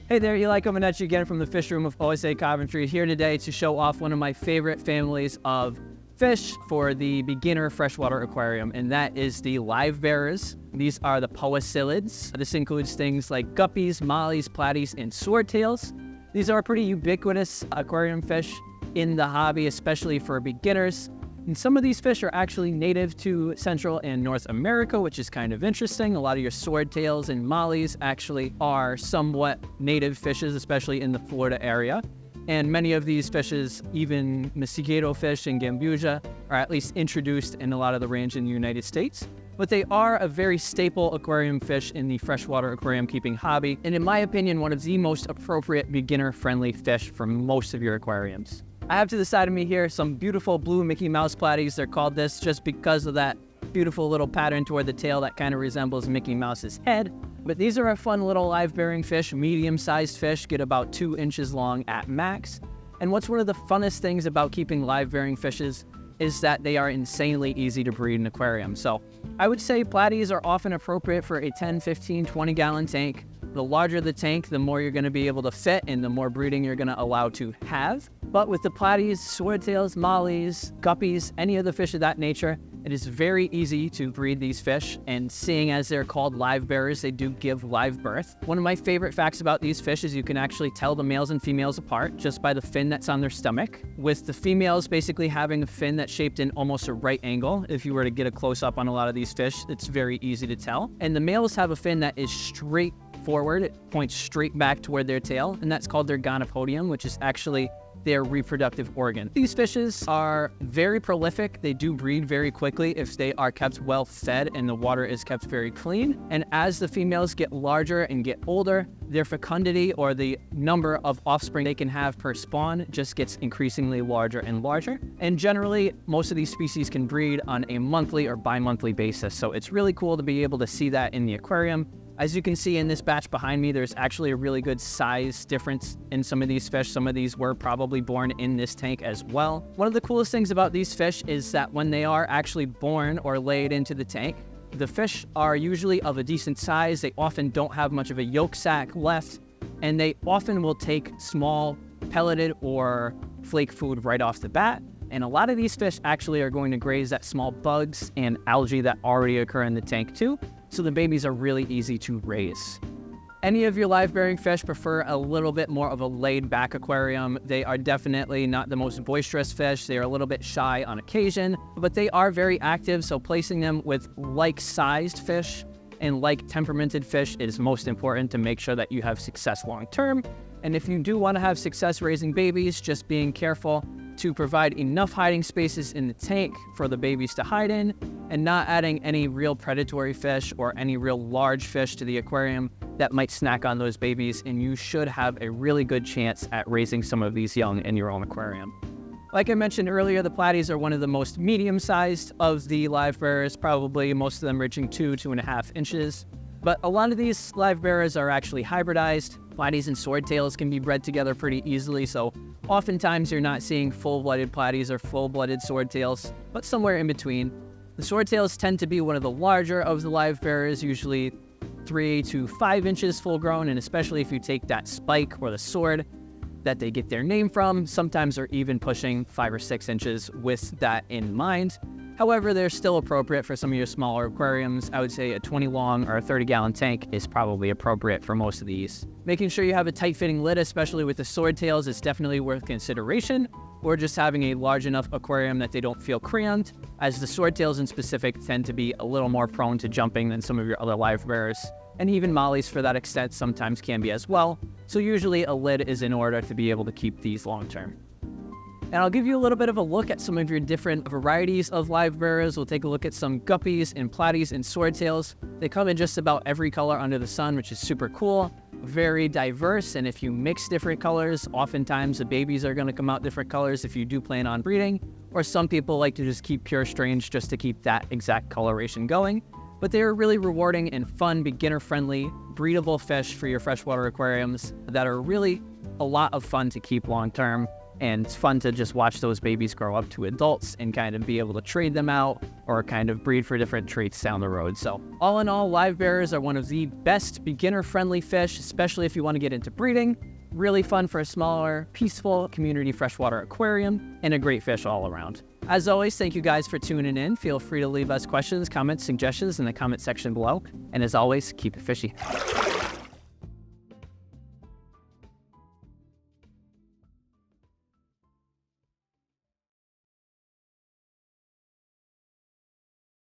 Hey there, Eli coming at you again from the fish room of OSA Coventry, here today to show off one of my favorite families of fish for the beginner freshwater aquarium, and that is the live bearers. These are the poecilids. This includes things like guppies, mollies, platies, and swordtails. These are pretty ubiquitous aquarium fish in the hobby, especially for beginners. And some of these fish are actually native to Central and North America, which is kind of interesting. A lot of your swordtails and mollies actually are somewhat native fishes, especially in the Florida area. And many of these fishes, even mosquito fish and gambusia, are at least introduced in a lot of the range in the United States. But they are a very staple aquarium fish in the freshwater aquarium keeping hobby, and in my opinion, one of the most appropriate beginner-friendly fish for most of your aquariums. I have to the side of me here some beautiful blue Mickey Mouse platies. They're called this just because of that beautiful little pattern toward the tail that kind of resembles Mickey Mouse's head. But these are a fun little live-bearing fish, medium-sized fish, get about 2 inches long at max. And what's one of the funnest things about keeping live-bearing fishes is that they are insanely easy to breed in aquariums. So I would say platies are often appropriate for a 10, 15, 20-gallon tank. The larger the tank, the more you're going to be able to fit and the more breeding you're going to allow to have. But with the platies, swordtails, mollies, guppies, any of the fish of that nature, it is very easy to breed these fish, and seeing as they're called live bearers, they do give live birth. One of my favorite facts about these fish is you can actually tell the males and females apart just by the fin that's on their stomach, with the females basically having a fin that's shaped in almost a right angle. If you were to get a close-up on a lot of these fish, it's very easy to tell. And the males have a fin that is straight forward. It points straight back toward their tail, and that's called their gonopodium, which is actually their reproductive organ. These fishes are very prolific. They do breed very quickly if they are kept well fed and the water is kept very clean. And as the females get larger and get older, their fecundity, or the number of offspring they can have per spawn, just gets increasingly larger and larger. And generally, most of these species can breed on a monthly or bi-monthly basis. So it's really cool to be able to see that in the aquarium. As you can see in this batch behind me, there's actually a really good size difference in some of these fish. Some of these were probably born in this tank as well. One of the coolest things about these fish is that when they are actually born or laid into the tank, the fish are usually of a decent size. They often don't have much of a yolk sac left, and they often will take small pelleted or flake food right off the bat. And a lot of these fish actually are going to graze that small bugs and algae that already occur in the tank too. So the babies are really easy to raise. Any of your live-bearing fish prefer a little bit more of a laid-back aquarium. They are definitely not the most boisterous fish. They are a little bit shy on occasion, but they are very active, so placing them with like-sized fish and like-temperamented fish is most important to make sure that you have success long-term. And if you do want to have success raising babies, just being careful to provide enough hiding spaces in the tank for the babies to hide in, and not adding any real predatory fish or any real large fish to the aquarium that might snack on those babies, and you should have a really good chance at raising some of these young in your own aquarium. Like I mentioned earlier, the platies are one of the most medium-sized of the live bearers, probably most of them reaching 2.5 inches. But a lot of these live bearers are actually hybridized. Platies and swordtails can be bred together pretty easily, so oftentimes you're not seeing full-blooded platies or full-blooded swordtails, but somewhere in between. The swordtails tend to be one of the larger of the live bearers, usually 3 to 5 inches full-grown, and especially if you take that spike or the sword that they get their name from, sometimes they're even pushing 5 or 6 inches with that in mind. However, they're still appropriate for some of your smaller aquariums. I would say a 20-long or a 30-gallon tank is probably appropriate for most of these. Making sure you have a tight-fitting lid, especially with the swordtails, is definitely worth consideration, or just having a large enough aquarium that they don't feel cramped, as the swordtails in specific tend to be a little more prone to jumping than some of your other live bearers. And even mollies, for that extent, sometimes can be as well. So usually a lid is in order to be able to keep these long-term. And I'll give you a little bit of a look at some of your different varieties of live bearers. We'll take a look at some guppies and platies and swordtails. They come in just about every color under the sun, which is super cool. Very diverse, and if you mix different colors, oftentimes the babies are going to come out different colors if you do plan on breeding, or some people like to just keep pure strange just to keep that exact coloration going. But they are really rewarding and fun, beginner-friendly, breedable fish for your freshwater aquariums that are really a lot of fun to keep long-term. and it's fun to just watch those babies grow up to adults and kind of be able to trade them out or kind of breed for different traits down the road. So all in all, live bearers are one of the best beginner-friendly fish, especially if you want to get into breeding. Really fun for a smaller, peaceful community freshwater aquarium, and a great fish all around. As always, thank you guys for tuning in. Feel free to leave us questions, comments, suggestions in the comment section below. And as always, keep it fishy.